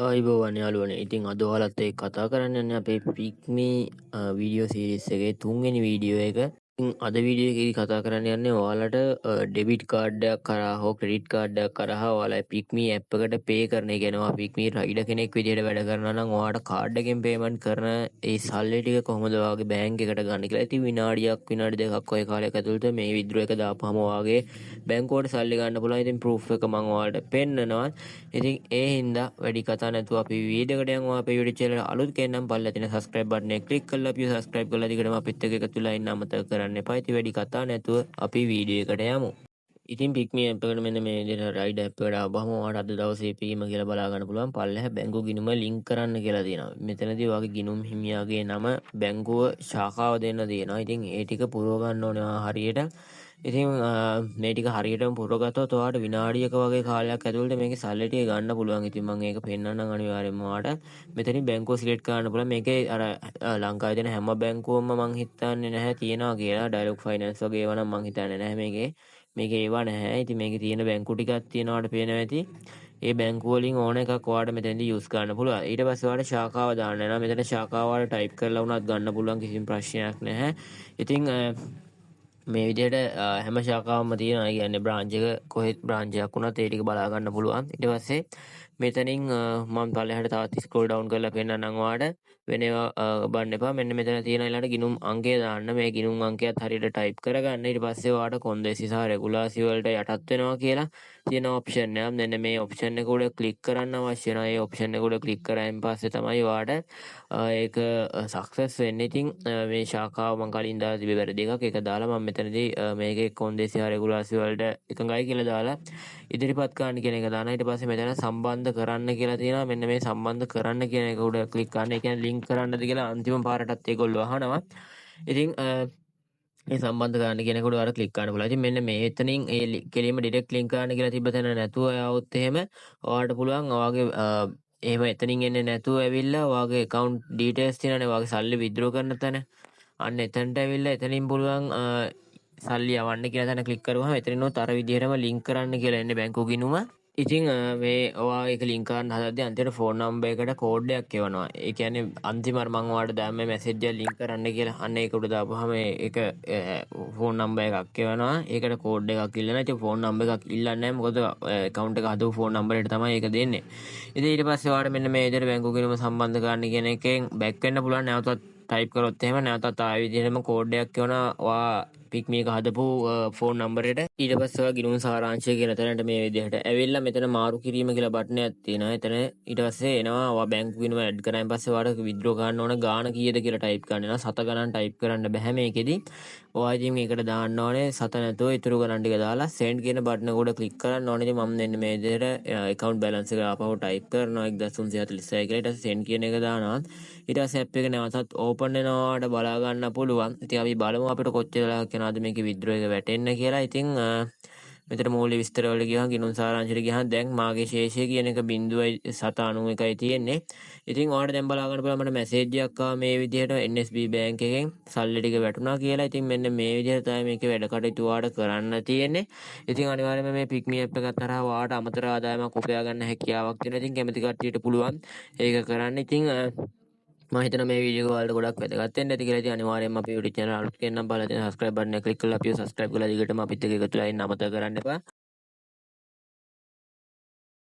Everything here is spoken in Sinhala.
ආයිබෝවන් යාළුවනේ. ඉතින් අද ඔයාලත් එක්ක කතා කරන්න යන්නේ අපේ පික්මි වීඩියෝ සීරීස් එකේ 3 වෙනි වීඩියෝ එක. ඉතින් අද වීඩියෝ එකේදී කතා කරන්න යන්නේ ඔයාලට ඩෙබිට් කාඩ් එකක් කරා හෝ ක්‍රෙඩිට් කාඩ් එකක් කරා ඔයාලා පික්මි ඇප් එකට පේ කරන එක යනවා. පික්මි රයිඩර් කෙනෙක් විදිහට වැඩ කරනවා නම් ඔයාලට කාඩ් එකෙන් පේමන්ට් කරන ඒ සල්ලි ටික කොහොමද ඔයාගේ බැංක් එකට ගන්න කියලා. ඉතින් විනාඩියක් විනාඩි දෙකක් ඔය කාලයක් ඇතුළත මේ විද්‍රෝ එක දාපුවම ඔයාගේ බැංකුවට සල්ලි ගන්න පුළුවන්. ඉතින් ප්‍රූෆ් එක මම ඔයාලට පෙන්නනවා. ඉතින් ඒ හින්දා වැඩි කතා නැතුව අපි වීඩියෝ එකට යමු. අපේ YouTube channel එක අලුත් කෙනෙක් පල්ලා තියෙන subscribe button එක click කරලා අපි subscribe කරලා දිගටම අපිත් එක්ක එකතු වෙලා ඉන්න අමතක කරන්න එපා. ඉතින් වැඩි කතා නැතුව අපි වීඩියෝ එකට යමු. ඉතින් පික්මි ඇප් එකට මෙන්න මේ විදිහට රයිඩ් ඇප් එකට ආවම ඔයාලට අද දවසේ පීම කියලා බලා ගන්න පුළුවන්. පල්ලෙහා බැංකුව ගිණුම ලින්ක් කරන්න කියලා තියෙනවා. මෙතනදී ඔයාගේ ගිණුම් හිමියාගේ නම බැංකුව ශාඛාව දෙන්න තියෙනවා. ඉතින් ඒ ටික පුරව ගන්න ඕනේ හරියට. ඉතින් මේ ටික හරියටම පුරවගත්තොත් ඔයාලට විනාඩියක වගේ කාලයක් ඇතුළත මේකේ සල්ලි ටික ගන්න පුළුවන්. ඉතින් මම ඒක පෙන්නන්නම් අනිවාර්යෙන්ම ඔයාලට. මෙතනින් බැංකුව සිලෙක්ට් කරන්න පුළුවන්. මේකේ අර ලංකාවේ තියෙන හැම බැංකුවම මං හිතන්නේ නැහැ තියනවා කියලා. ඩයලොග් ෆයිනෑන්ස් වගේ ඒවා නම් මං හිතන්නේ නැහැ මේකේ ඒවා නැහැ. ඉතින් මේකේ තියෙන බැංකු ටිකක් තියෙනවාට පේනවා ඇති. ඒ බැංකුව වලින් ඕන එකක් ඔයාලට මෙතනදී යූස් කරන්න පුළුවන්. ඊට පස්සේ ඔයාලට ශාඛාව දාන්න වෙනවා. මෙතන ශාඛාව ඔයාලට ටයිප් කරලා වුණත් ගන්න පුළුවන්, කිසිම ප්‍රශ්නයක් නැහැ. ඉතින් මේ විදිහට හැම ශාඛාවක්ම තියෙනවා. ඒ කියන්නේ බ්‍රාන්ච් එක කොහෙත් බ්‍රාන්ච් එකක් වුණත් ඒ ටික බලා ගන්න පුළුවන්. ඊට පස්සේ මෙතනින් මම පල්ලෙහාට තවත් ස්ක්‍රෝල් ඩවුන් කරලා පෙන්නන්නම් ඔයාලට. වෙන ඒවා බලන්න එපා. මෙන්න මෙතන තියෙන ඊළඟට ගිණුම් අංකය දාන්න. මේ ගිණුම් අංකයත් හරියට ටයිප් කරගන්න. ඊට පස්සේ ඔයාලට කොන්දේසි සහ රෙගුලාසි වලට යටත් වෙනවා කියලා තියෙන ඔප්ෂන් එක. මෙන්න මේ ඔප්ෂන් එක උඩ ක්ලික් කරන්න අවශ්‍ය වෙනවා. ඒ ඔප්ෂන් එක උඩ ක්ලික් කරායින් පස්සේ තමයි ඔයාලට ඒක සක්සස් වෙන්නේ. ඉතින් මේ ශාඛාව මම කලින් දාලා තිබේ වැරදි එකක්. ඒක දාලා මම මෙතනදී මේකේ කොන්දේසි හා රෙගුලාසි වලට එකඟයි කියලා දාලා ඉදිරිපත් කරන්න කියන එක දානවා. ඊට පස්සේ මෙතන සම්බන්ධ කරන්න කියලා තියෙනවා. මෙන්න මේ සම්බන්ධ කරන්න කියන එක උඩ ක්ලික් කරන්න. ඒ කියන්නේ ලින්ක් කරන්නද කියලා අන්තිම පාරටත් ඒගොල්ලෝ අහනවා. ඉතින් මේ සම්බන්ධ කරන්න කියන එකට ඔයාලා ක්ලික් කරන්න පුළුවන්. ඉතින් මෙන්න මේ එතනින් ඒ කෙලින්ම ඩිරෙක්ට් ලින්ක් කරන්න කියලා තිබ්බ තැන නැතුව આવොත් එහෙම ඔයාලට පුළුවන් ඔයාගේ එහෙම එතනින් එන්නේ නැතුව ඇවිල්ලා ඔයාගේ account details තියෙනනේ ඔයාගේ සල්ලි withdraw කරන තැන. අන්න එතනට ඇවිල්ලා එතනින් පුළුවන් සල්ලි යවන්න කියලා තැන ක්ලික් කරුවහම එතනිනුත් අර විදිහටම ලින්ක් කරන්න කියලා එන්නේ බැංකුව ගිණුම. ඉතින් මේ ඔයා ඒක ලින්ක් කරන්න හදද්දී අන්තිමට ෆෝන් නම්බර් එකට කෝඩ් එකක් එවනවා. ඒ කියන්නේ අන්තිමට මම ඔයාලට දැම්මේ මැසේජ් එක ලින්ක් කරන්න කියලා. අන්න ඒක උඩ දාපුවාම ඒක ෆෝන් නම්බර් එකක් එවනවා. ඒකට කෝඩ් එකක් ඉල්ලනවා. ඉතින් ෆෝන් නම්බර් එකක් ඉල්ලන්නේ නැහැ. මොකද account එක හදපු ෆෝන් නම්බර් එකට තමයි ඒක දෙන්නේ. ඉතින් ඊට පස්සේ ඔයාලට මෙන්න මේ විදිහට බැංකුව ගිණුම සම්බන්ධ කරන්න කියන එකෙන් බැක් වෙන්න පුළුවන්. නැවතත් ටයිප් කරොත් එහෙම නැවතත් ආයෙ විදිහටම කෝඩ් එකක් එවනවා. ඔයා පික්මි එක හදපු ෆෝන් නම්බරයට. ඊට පස්සේ ඔයා ගිණුම් සාරාංශය කියන තැනට මේ විදිහට ඇවිල්ලා මෙතන මාරු කිරීම කියලා බටන් එකක් තියෙනවා. එතන ඊට පස්සේ එනවා ඔයා බැංකු ගිණුම ඇඩ් කරායින් පස්සේ ඔයාලට විත්ඩ්‍රෝ ගන්න ඕන ගාණ කීයද කියලා ටයිප් කරන්න වෙනවා. සත ගණන් ටයිප් කරන්න බෑ මේකෙදි. ඔයා ඉතින් මේකට දාන්න ඕනේ සත නැතුව ඉතුරු ගණන් ටික දාලා send කියන බටන් එක උඩ ක්ලික් කරන්න ඕනේ. ඉතින් මම දෙන්නේ මේ විදිහට account balance එක ආපහු ටයිප් කරනවා 1346 කියලා. ඊට පස්සේ send කියන එක දානවා. ඊට පස්සේ app එක නැවතත් open වෙනවාට බලා ගන්න පුළුවන්. ඉතින් අපි බලමු අපිට කොච්චර වෙලාවක් යනවද මේකේ withdraw එක වැටෙන්න කියලා. ඉතින් මෙතන මූල්‍ය විස්තර වල ගියහම ගිණුම් සාරාංශයට ගියහම දැන් මාගේ ශේෂය කියන එක 0.791යි තියෙන්නේ. ඉතින් ඔයාලට දැන් බලා ගන්න පුළුවන් මට මැසේජ් එකක් ආවා මේ විදිහට NSB බැංක් එකෙන් සල්ලි ටික වැටුණා කියලා. ඉතින් මෙන්න මේ විදිහට තමයි මේකේ වැඩ කටයුතු ඔයාලට කරන්න තියෙන්නේ. ඉතින් අනිවාර්යයෙන්ම මේ පික්මි ඇප් එකත් හරහා ඔයාලට අමතර ආදායමක් උපයා ගන්න හැකියාවක් තියෙනවා. ඉතින් කැමති කට්ටියට පුළුවන් ඒක කරන්න. ඉතින් මම හිතනවා මේ වීඩියෝ එක ඔයාලට ගොඩක් වැදගත් වෙන්න ඇති කියලා. ඉතින් අනිවාර්යයෙන්ම අපේ YouTube channel අලුත් කෙනෙක් නම් බලලා තියෙන subscribe button එක click කරලා අපිව subscribe කරලා දිගටම අපිත් එක්ක එකතු වෙලා ඉන්න අමතක කරන්න එපා.